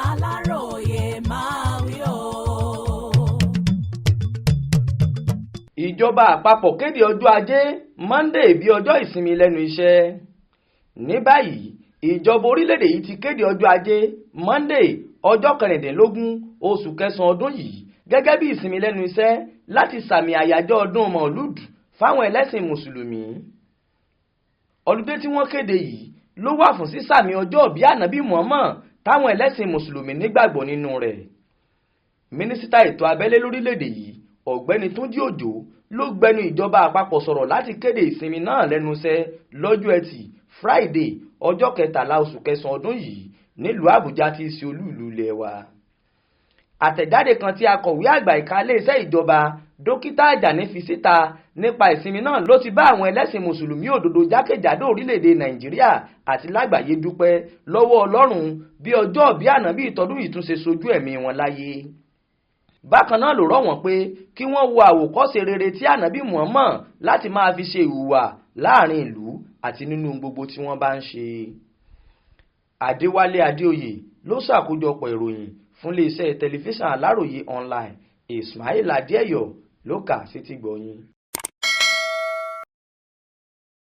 Aláròyé máa wí o. Ìjọba àpapọ̀ kéde ọjọ́ ajé Monday bí ọjọ́ ìsinmi lẹ́nu iṣẹ́. Ní báyìí, ìjọba orílẹ̀-èdè yìí ti kéde ọjọ́ ajé Monday ọjọ́ 16 oṣù kẹsàn-án ọdún yìí gẹ́gẹ́ bí ìsinmi lẹ́nu iṣẹ́ láti sàmì àyájọ́ ọdún Maulud fáwọn ẹlẹ́sìn Mùsùlùmí. Ọlúdé tí wọ́n kéde yìí ló wà fún sísàmì ọjọ́ ìbí Ànábì Muhammad táwọn ẹlẹ́sìn Mùsùlùmí nígbàgbọ́ nínú rẹ̀. Mínísítà ètò abẹ́lé lórílẹ̀-èdè yìí Ọ̀gbẹ́ni Túnjí Òjó ló gbẹnu ìjọba àpapọ̀ sọ̀rọ̀ láti kéde ìsinmi náà lẹ́nu iṣẹ́ lọ́jọ́ Ẹtì Friday ọjọ́ 13 oṣù kẹsàn-án ọdún yìí nílùú Àbújá tí í ṣe olú ìlú ilẹ̀ wa. Àtẹ̀jáde kan tí akọ̀wé àgbà ẹ̀ka iléeṣẹ́ ìjọba Dókítà Àjàní fi síta nípa ìsinmi náà ló ti bá àwọn ẹlẹ́sìn Mùsùlùmí òdodo jákèjádò orílẹ̀-èdè Nàìjíríà àti lágbàáyé dúpẹ́ lọ́wọ́ Ọlọ́run bí ọjọ́ ìbí Ànábì ìtọ́dún yìí tún ṣe sojú ẹ̀mí wọn láyé. Bákan náà ló rọ̀ wọ́n pé kí wọ́n wo àwòkọ́ṣe rere tí Ànábì Muhammad láti máa fi ṣe ìhùwà láàrin ìlú àti nínú gbogbo tí wọ́n bá ń ṣe. Adéwálé Adéoyè ló ṣàkójọpọ̀ ìròyìn fún iléeṣẹ́ tẹlifíṣàn Aláròyé online. Ismail Adéẹ̀yọ̀ ló kà sétígbọ̀ọ́ yín.